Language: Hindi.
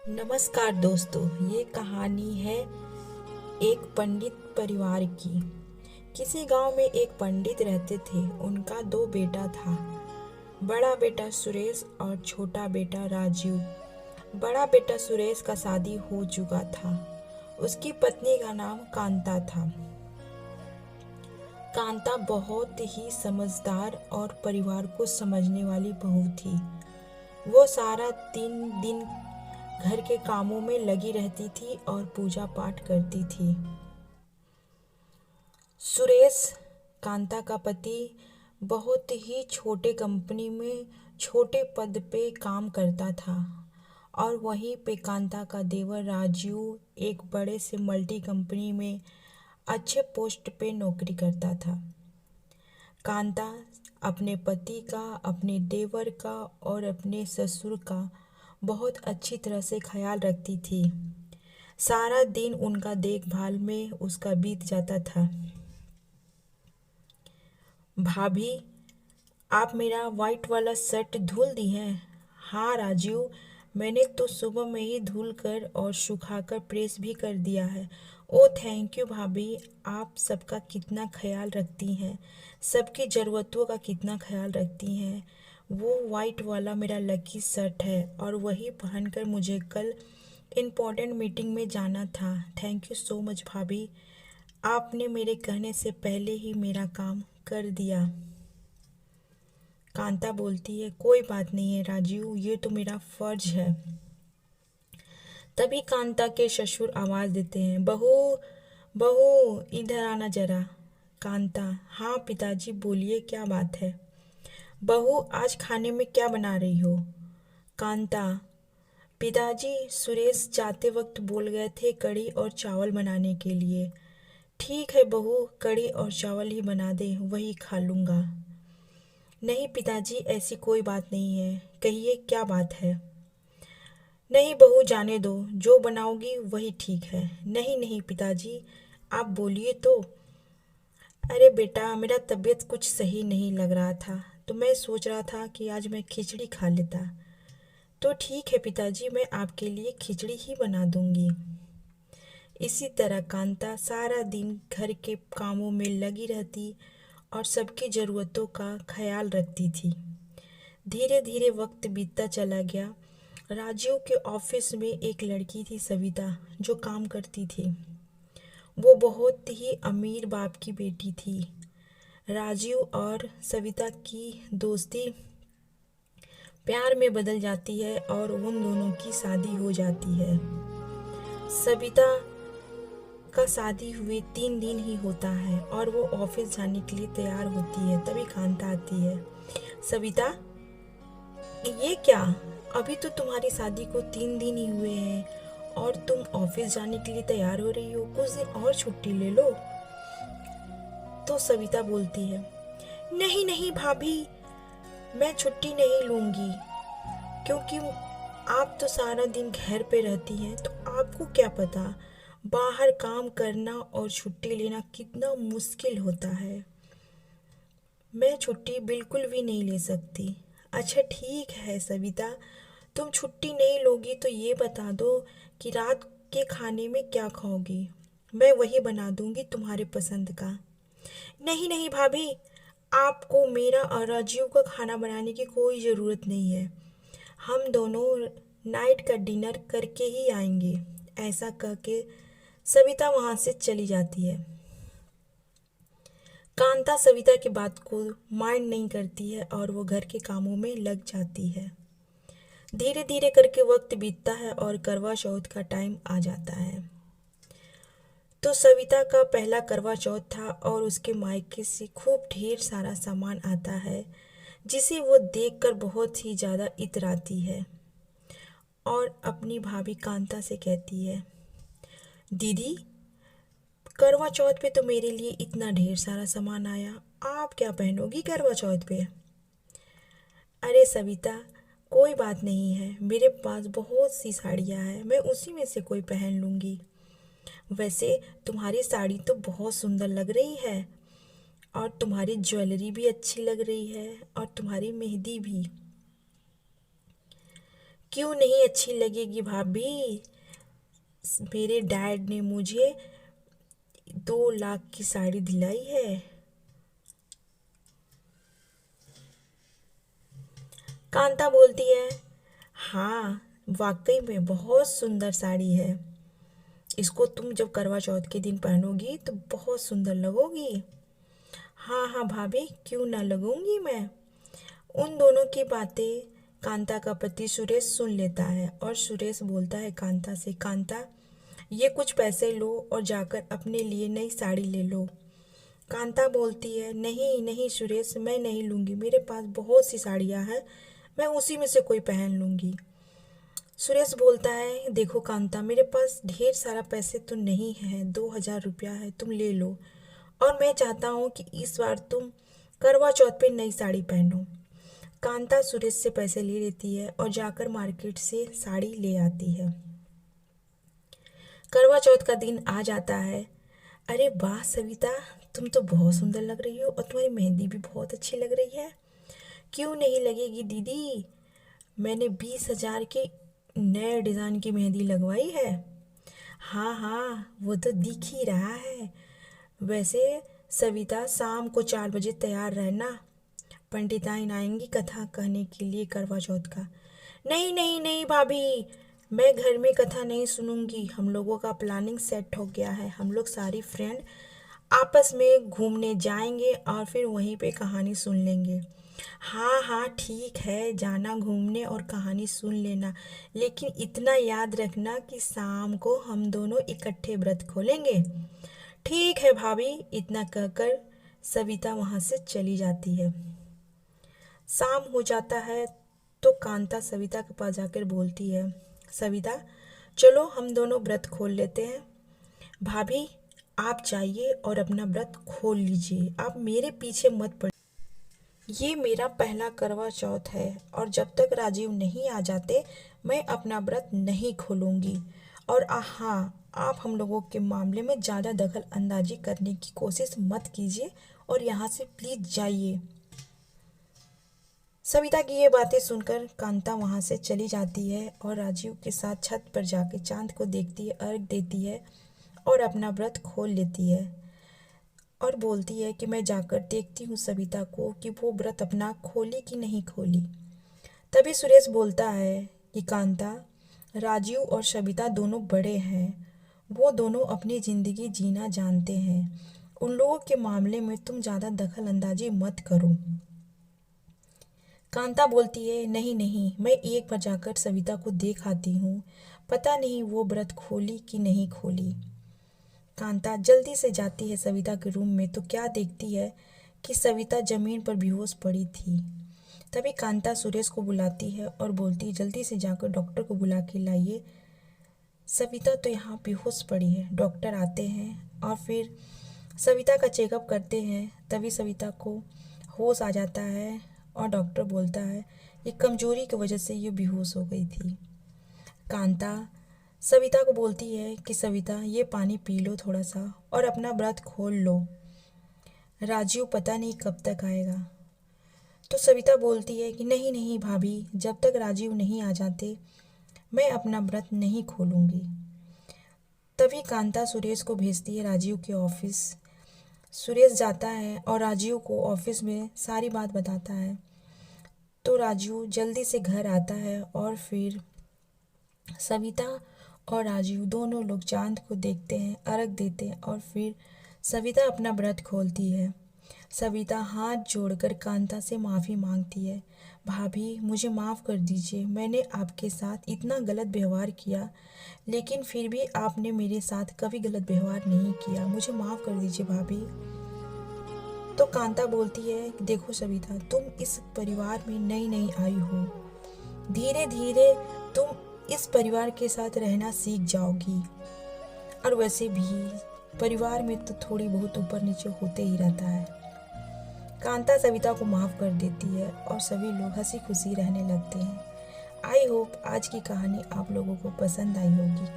नमस्कार दोस्तों, ये कहानी है एक पंडित परिवार की। किसी गांव में एक पंडित रहते थे। उनका दो बेटा था। बड़ा बेटा सुरेश और छोटा बेटा राजीव। बड़ा बेटा सुरेश का शादी हो चुका था। उसकी पत्नी का नाम कांता था। कांता बहुत ही समझदार और परिवार को समझने वाली बहू थी। वो सारा दिन घर के कामों में लगी रहती थी और पूजा पाठ करती थी। सुरेश, कांता का पति, बहुत ही छोटे कंपनी में छोटे पद पे काम करता था और वहीं पे कांता का देवर राजू एक बड़े से मल्टी कंपनी में अच्छे पोस्ट पे नौकरी करता था। कांता अपने पति का, अपने देवर का और अपने ससुर का बहुत अच्छी तरह से ख्याल रखती थी। सारा दिन उनका देखभाल में उसका बीत जाता था। भाभी, आप मेरा वाइट वाला शर्ट धुल दी हैं? हाँ राजू, मैंने तो सुबह में ही धुल कर और सुखाकर प्रेस भी कर दिया है। ओ थैंक यू भाभी, आप सबका कितना ख्याल रखती हैं, सबकी ज़रूरतों का कितना ख्याल रखती हैं। वो वाइट वाला मेरा लकी शर्ट है और वही पहनकर मुझे कल इम्पोर्टेंट मीटिंग में जाना था। थैंक यू सो मच भाभी, आपने मेरे कहने से पहले ही मेरा काम कर दिया। कांता बोलती है, कोई बात नहीं है राजीव, ये तो मेरा फर्ज है। तभी कांता के ससुर आवाज देते हैं, बहू बहू इधर आना जरा। कांता, हाँ पिताजी बोलिए, क्या बात है? बहू, आज खाने में क्या बना रही हो? कांता, पिताजी सुरेश जाते वक्त बोल गए थे कढ़ी और चावल बनाने के लिए। ठीक है बहू, कढ़ी और चावल ही बना दे, वही खा लूँगा। नहीं पिताजी, ऐसी कोई बात नहीं है, कहिए क्या बात है? नहीं बहू, जाने दो, जो बनाओगी वही ठीक है। नहीं नहीं पिताजी, आप बोलिए तो। अरे बेटा, मेरा तबीयत कुछ सही नहीं लग रहा था, तो मैं सोच रहा था कि आज मैं खिचड़ी खा लेता। तो ठीक है पिताजी, मैं आपके लिए खिचड़ी ही बना दूंगी। इसी तरह कांता सारा दिन घर के कामों में लगी रहती और सबकी ज़रूरतों का ख्याल रखती थी। धीरे धीरे वक्त बीतता चला गया। राजीव के ऑफिस में एक लड़की थी सविता, जो काम करती थी। वो बहुत ही अमीर बाप की बेटी थी। राजीव और सविता की दोस्ती प्यार में बदल जाती है और उन दोनों की शादी हो जाती है। सविता का शादी हुए 3 दिन ही होता है और वो ऑफिस जाने के लिए तैयार होती है। तभी कांता आती है। सविता, ये क्या? अभी तो तुम्हारी शादी को 3 दिन ही हुए हैं और तुम ऑफिस जाने के लिए तैयार हो रही हो। कुछ दिन और छुट्टी ले लो। तो सविता बोलती है, नहीं नहीं भाभी, मैं छुट्टी नहीं लूँगी, क्योंकि आप तो सारा दिन घर पे रहती हैं, तो आपको क्या पता बाहर काम करना और छुट्टी लेना कितना मुश्किल होता है। मैं छुट्टी बिल्कुल भी नहीं ले सकती। अच्छा ठीक है सविता, तुम छुट्टी नहीं लोगी तो ये बता दो कि रात के खाने में क्या खाओगी? मैं वही बना दूंगी तुम्हारे पसंद का। नहीं नहीं भाभी, आपको मेरा और राजीव का खाना बनाने की कोई ज़रूरत नहीं है। हम दोनों नाइट का डिनर करके ही आएंगे। ऐसा कह के सविता वहाँ से चली जाती है। कांता सविता की बात को माइंड नहीं करती है और वो घर के कामों में लग जाती है। धीरे धीरे करके वक्त बीतता है और करवा चौथ का टाइम आ जाता है। तो सविता का पहला करवा चौथ था और उसके मायके से खूब ढेर सारा सामान आता है, जिसे वो देखकर बहुत ही ज़्यादा इतराती है और अपनी भाभी कांता से कहती है, दीदी, करवा चौथ पे तो मेरे लिए इतना ढेर सारा सामान आया, आप क्या पहनोगी करवा चौथ पे? अरे सविता, कोई बात नहीं है, मेरे पास बहुत सी साड़ियाँ हैं, मैं उसी में से कोई पहन लूँगी। वैसे तुम्हारी साड़ी तो बहुत सुंदर लग रही है और तुम्हारी ज्वेलरी भी अच्छी लग रही है और तुम्हारी मेहंदी भी। क्यों नहीं अच्छी लगेगी भाभी? मेरे डैड ने मुझे 2 लाख की साड़ी दिलाई है। कांता बोलती है, हाँ वाकई में बहुत सुंदर साड़ी है। इसको तुम जब करवा चौथ के दिन पहनोगी तो बहुत सुंदर लगोगी। हाँ हाँ भाभी, क्यों ना लगूंगी मैं। उन दोनों की बातें कांता का पति सुरेश सुन लेता है और सुरेश बोलता है कांता से, कांता ये कुछ पैसे लो और जाकर अपने लिए नई साड़ी ले लो। कांता बोलती है, नहीं नहीं सुरेश, मैं नहीं लूँगी, मेरे पास बहुत सी साड़ियाँ हैं, मैं उसी में से कोई पहन लूँगी। सुरेश बोलता है, देखो कांता, मेरे पास ढेर सारा पैसे तो नहीं है, 2,000 रुपया है, तुम ले लो। और मैं चाहता हूँ कि इस बार तुम करवा चौथ पे नई साड़ी पहनो। कांता सुरेश से पैसे ले लेती है और जाकर मार्केट से साड़ी ले आती है। करवा चौथ का दिन आ जाता है। अरे वाह सविता, तुम तो बहुत सुंदर लग रही हो और तुम्हारी मेहंदी भी बहुत अच्छी लग रही है। क्यों नहीं लगेगी दीदी, मैंने 20,000 की नए डिज़ाइन की मेहंदी लगवाई है। हाँ हाँ, वो तो दिख ही रहा है। वैसे सविता, शाम को 4 बजे तैयार रहना, पंडिताइन आएंगी कथा कहने के लिए करवा चौथ का। नहीं नहीं नहीं भाभी, मैं घर में कथा नहीं सुनूंगी, हम लोगों का प्लानिंग सेट हो गया है, हम लोग सारी फ्रेंड आपस में घूमने जाएंगे और फिर वहीं पे कहानी सुन लेंगे। हाँ हाँ ठीक है, जाना घूमने और कहानी सुन लेना, लेकिन इतना याद रखना कि शाम को हम दोनों इकट्ठे व्रत खोलेंगे। ठीक है भाभी, इतना कहकर सविता वहाँ से चली जाती है। शाम हो जाता है तो कांता सविता के पास जाकर बोलती है, सविता चलो हम दोनों व्रत खोल लेते हैं। भाभी आप जाइए और अपना व्रत खोल लीजिए, आप मेरे पीछे मत पड़िए। ये मेरा पहला करवा चौथ है और जब तक राजीव नहीं आ जाते मैं अपना व्रत नहीं खोलूंगी। और हाँ, आप हम लोगों के मामले में ज़्यादा दखल अंदाजी करने की कोशिश मत कीजिए और यहाँ से प्लीज़ जाइए। सविता की ये बातें सुनकर कांता वहाँ से चली जाती है और राजीव के साथ छत पर जाकर चांद को देखती है, अर्घ देती है और अपना व्रत खोल लेती है और बोलती है कि मैं जाकर देखती हूँ सविता को कि वो व्रत अपना खोली कि नहीं खोली। तभी सुरेश बोलता है कि कांता, राजीव और सविता दोनों बड़े हैं, वो दोनों अपनी ज़िंदगी जीना जानते हैं, उन लोगों के मामले में तुम ज़्यादा दखल अंदाजी मत करो। कांता बोलती है, नहीं नहीं, मैं एक बार जाकर सविता को देख आती हूँ, पता नहीं वो व्रत खोली कि नहीं खोली। कांता जल्दी से जाती है सविता के रूम में तो क्या देखती है कि सविता जमीन पर बेहोश पड़ी थी। तभी कांता सुरेश को बुलाती है और बोलती है, जल्दी से जाकर डॉक्टर को बुला के लाइए, सविता तो यहाँ बेहोश पड़ी है। डॉक्टर आते हैं और फिर सविता का चेकअप करते हैं। तभी सविता को होश आ जाता है और डॉक्टर बोलता है ये कमजोरी की वजह से ये बेहोश हो गई थी। कांता सविता को बोलती है कि सविता ये पानी पी लो थोड़ा सा और अपना व्रत खोल लो, राजीव पता नहीं कब तक आएगा। तो सविता बोलती है कि नहीं नहीं भाभी, जब तक राजीव नहीं आ जाते मैं अपना व्रत नहीं खोलूँगी। तभी कांता सुरेश को भेजती है राजीव के ऑफिस। सुरेश जाता है और राजीव को ऑफिस में सारी बात बताता है। तो राजीव जल्दी से घर आता है और फिर सविता और राजीव दोनों लोग चांद को देखते हैं, अर्घ देते हैं और फिर सविता अपना व्रत खोलती है। सविता हाथ जोड़कर कांता से माफ़ी मांगती है, भाभी मुझे माफ़ कर दीजिए, मैंने आपके साथ इतना गलत व्यवहार किया, लेकिन फिर भी आपने मेरे साथ कभी गलत व्यवहार नहीं किया, मुझे माफ़ कर दीजिए भाभी। तो कांता बोलती है, देखो सविता, तुम इस परिवार में नई नई आई हो, धीरे धीरे तुम इस परिवार के साथ रहना सीख जाओगी। और वैसे भी परिवार में तो थोड़ी बहुत ऊपर नीचे होते ही रहता है। कांता सविता को माफ़ कर देती है और सभी लोग हंसी खुशी रहने लगते हैं। आई होप आज की कहानी आप लोगों को पसंद आई होगी।